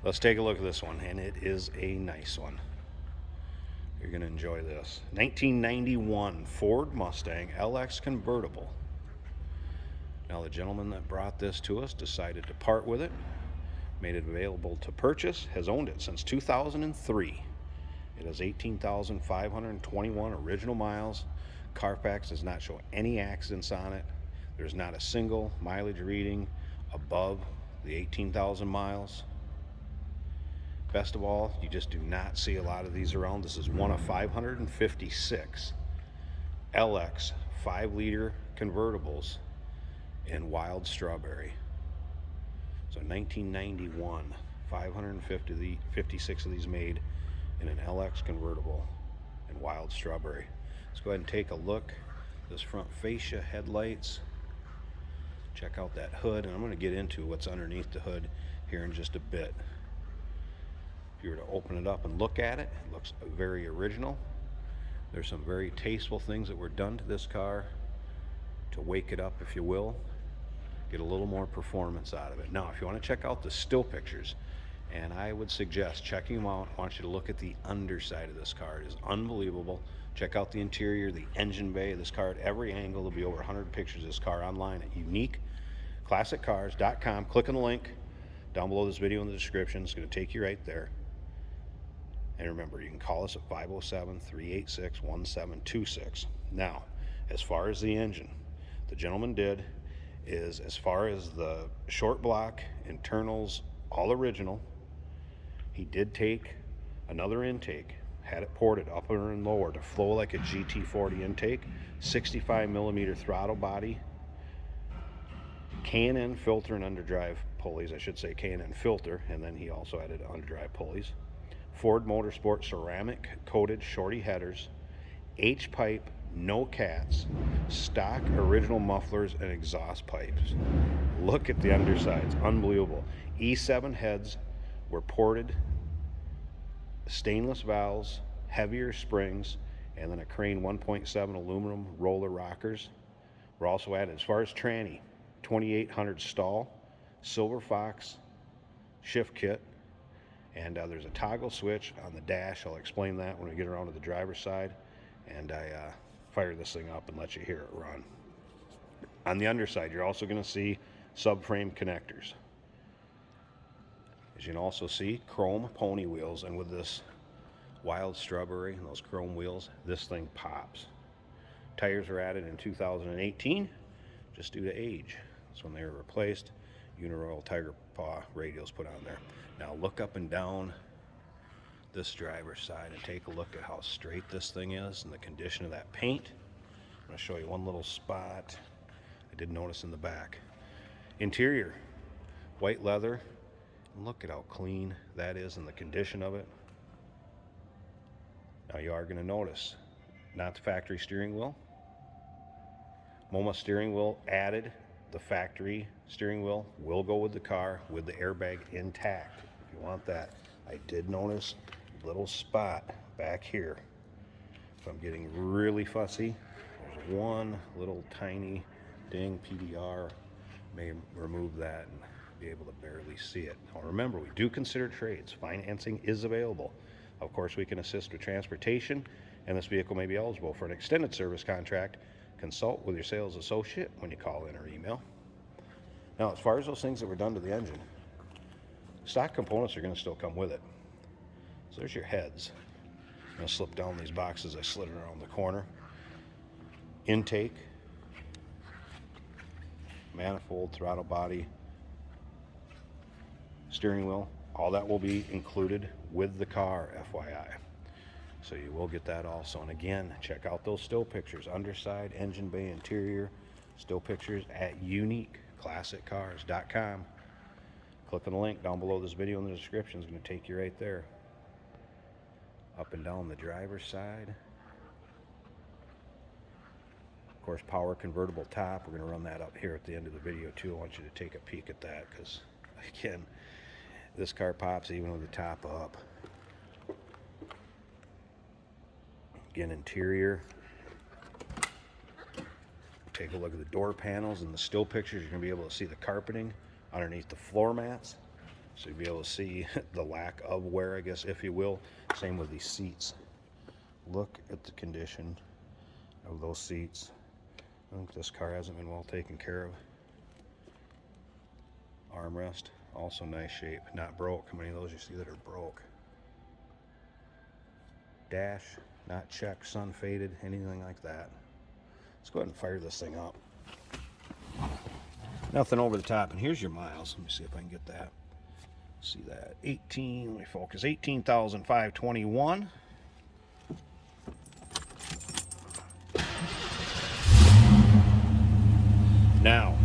Let's take a look at this one, and it is a nice one. You're going to enjoy this. 1991 Ford Mustang LX convertible. Now the gentleman that brought this to us decided to part with it, made it available to purchase, has owned it since 2003. It has 18,521 original miles. Carfax does not show any accidents on it. There's not a single mileage reading above the 18,000 miles. Best of all, you just do not see a lot of these around. This is one of 556 LX 5-liter convertibles in wild strawberry. So 1991, 556 of these made in an LX convertible in wild strawberry. Let's go ahead and take a look. This front fascia, headlights. Check out that hood, and I'm going to get into what's underneath the hood here in just a bit. If you were to open it up and look at it, it looks very original. There's some very tasteful things that were done to this car to wake it up, if you will, get a little more performance out of it. Now, if you want to check out the still pictures, and I would suggest checking them out, I want you to look at the underside of this car. It is unbelievable. Check out the interior, the engine bay of this car at every angle. There'll be over 100 pictures of this car online at uniqueclassiccars.com. Click on the link down below this video in the description. It's going to take you right there. And remember, you can call us at 507-386-1726. Now, as far as the engine, the gentleman did is, as far as the short block, internals, all original, he did take another intake, had it ported upper and lower to flow like a GT40 intake, 65 millimeter throttle body, K&N filter and underdrive pulleys, I should say K&N filter, and then he also added underdrive pulleys. Ford Motorsport ceramic coated shorty headers, H-pipe, no cats, stock original mufflers and exhaust pipes. Look at the undersides, unbelievable. E7 heads were ported, stainless valves, heavier springs, and then a Crane 1.7 aluminum roller rockers were also added. As far as tranny, 2800 stall, Silver Fox shift kit, and there's a toggle switch on the dash. I'll explain that when we get around to the driver's side, and I fire this thing up and let you hear it run. On the underside, you're also going to see subframe connectors. As you can also see, chrome pony wheels, and with this wild strawberry and those chrome wheels, this thing pops. Tires were added in 2018 just due to age. That's when they were replaced. Uniroyal Tiger Paw radials put on there. Now look up and down this driver's side and take a look at how straight this thing is and the condition of that paint. I'm going to show you one little spot I did notice in the back. Interior, white leather. Look at how clean that is and the condition of it. Now you are going to notice, not the factory steering wheel. MoMA steering wheel added. The factory steering wheel will go with the car with the airbag intact if you want that. I did notice a little spot back here. If I'm getting really fussy, there's one little tiny ding. PDR may remove that and be able to barely see it. Now remember, we do consider trades. Financing is available. Of course, we can assist with transportation, and this vehicle may be eligible for an extended service contract. Consult with your sales associate when you call in or email. Now, as far as those things that were done to the engine, stock components are going to still come with it. So there's your heads. I'm going to slip down these boxes I slid around the corner. Intake, manifold, throttle body, steering wheel, all that will be included with the car, FYI. So you will get that also. And again, check out those still pictures, underside, engine bay, interior, still pictures at uniqueclassiccars.com. Click on the link down below this video in the description. It's going to take you right there. Up and down the driver's side. Of course, power convertible top. We're going to run that up here at the end of the video too. I want you to take a peek at that because, again, this car pops even with the top up. Again, interior. Take a look at the door panels and the still pictures. You're going to be able to see the carpeting underneath the floor mats. So you'll be able to see the lack of wear, I guess, if you will. Same with these seats. Look at the condition of those seats. I think this car hasn't been well taken care of. Armrest, also nice shape, not broke. How many of those you see that are broke? Dash, not checked, sun faded, anything like that. Let's go ahead and fire this thing up. Nothing over the top, and here's your miles. Let me see if I can get that. See that, 18, let me focus, 18,521. Now,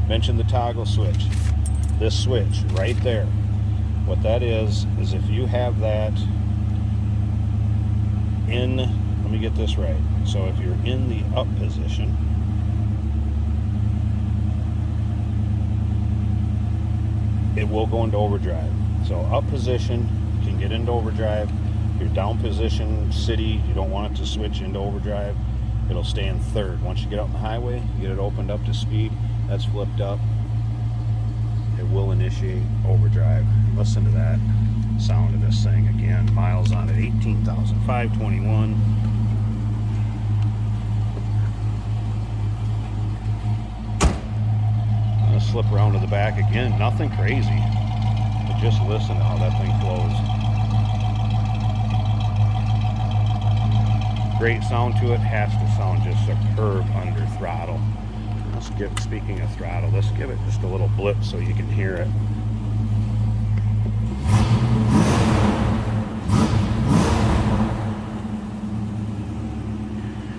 mention the toggle switch. This switch right there. What that is if you have that in, let me get this right. So if you're in the up position, it will go into overdrive. So up position can get into overdrive. Your down position, city, you don't want it to switch into overdrive. It'll stay in third. Once you get out on the highway, you get it opened up to speed, that's flipped up. It will initiate overdrive. Listen to that sound of this thing again. Miles on it, 18,521. I'm gonna slip around to the back again. Nothing crazy, but just listen to how that thing flows. Great sound to it. Has to sound just superb under throttle. Let's give, speaking of throttle, let's give it just a little blip so you can hear it.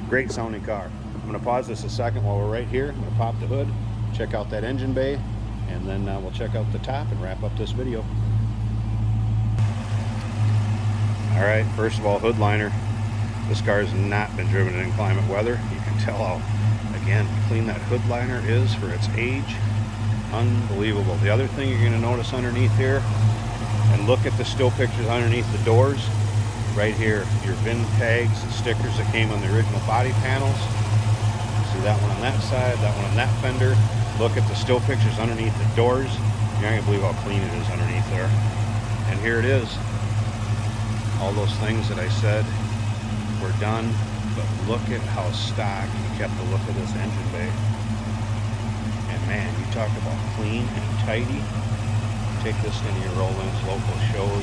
Great sounding car. I'm going to pause this a second while we're right here. I'm going to pop the hood, check out that engine bay, and then we'll check out the top and wrap up this video. Alright, first of all, hood liner. This car has not been driven in inclement weather. You can tell how, again, clean that hood liner is for its age. Unbelievable. The other thing you're going to notice underneath here, and look at the still pictures underneath the doors. Right here, your VIN tags and stickers that came on the original body panels. See that one on that side, that one on that fender. Look at the still pictures underneath the doors. You're not going to believe how clean it is underneath there. And here it is. All those things that I said were done, but look at how stock he kept the look of this engine bay. And man, you talk about clean and tidy. Take this into your roll-ins, local shows,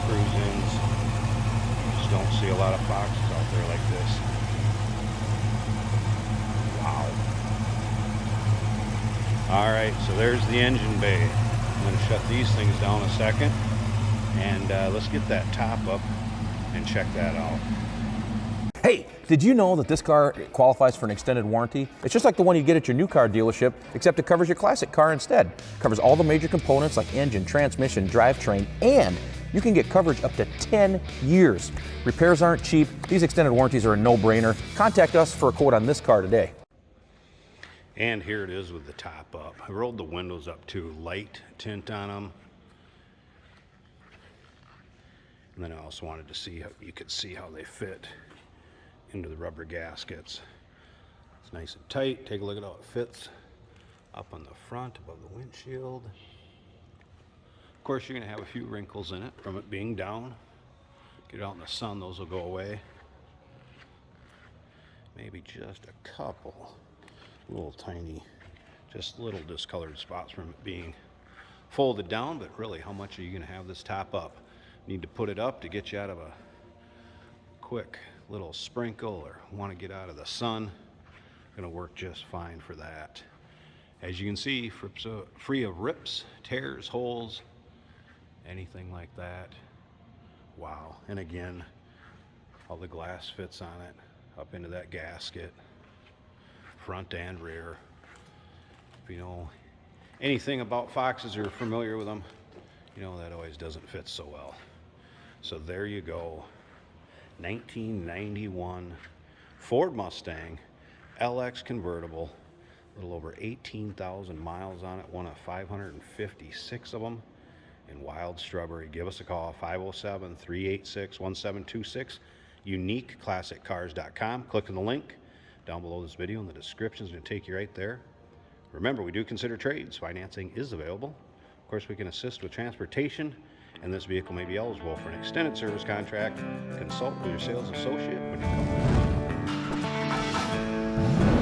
cruise-ins. Just don't see a lot of Foxes out there like this. Wow. Alright, so there's the engine bay. I'm going to shut these things down a second, and let's get that top up and check that out. Hey, did you know that this car qualifies for an extended warranty? It's just like the one you get at your new car dealership, except it covers your classic car instead. It covers all the major components like engine, transmission, drivetrain, and you can get coverage up to 10 years. Repairs aren't cheap. These extended warranties are a no-brainer. Contact us for a quote on this car today. And here it is with the top up. I rolled the windows up too, light tint on them. And then I also wanted to see how you could see how they fit into the rubber gaskets. It's nice and tight. Take a look at how it fits up on the front above the windshield. Of course, you're going to have a few wrinkles in it from it being down. Get out in the sun, those will go away. Maybe just a couple little tiny, just little discolored spots from it being folded down, but really, how much are you going to have this top up? Need to put it up to get you out of a quick little sprinkle or want to get out of the sun. Going to work just fine for that. As you can see, free of rips, tears, holes, anything like that. Wow. And again, all the glass fits on it up into that gasket, front and rear. If you know anything about Foxes or familiar with them, you know that always doesn't fit so well. So there you go. 1991 Ford Mustang LX convertible, a little over 18,000 miles on it, one of 556 of them in Wild Strawberry. Give us a call, 507-386-1726, uniqueclassiccars.com. Click on the link down below this video in the description. It's going to take you right there. Remember, we do consider trades. Financing is available. Of course, we can assist with transportation, and this vehicle may be eligible for an extended service contract. Consult with your sales associate when you come.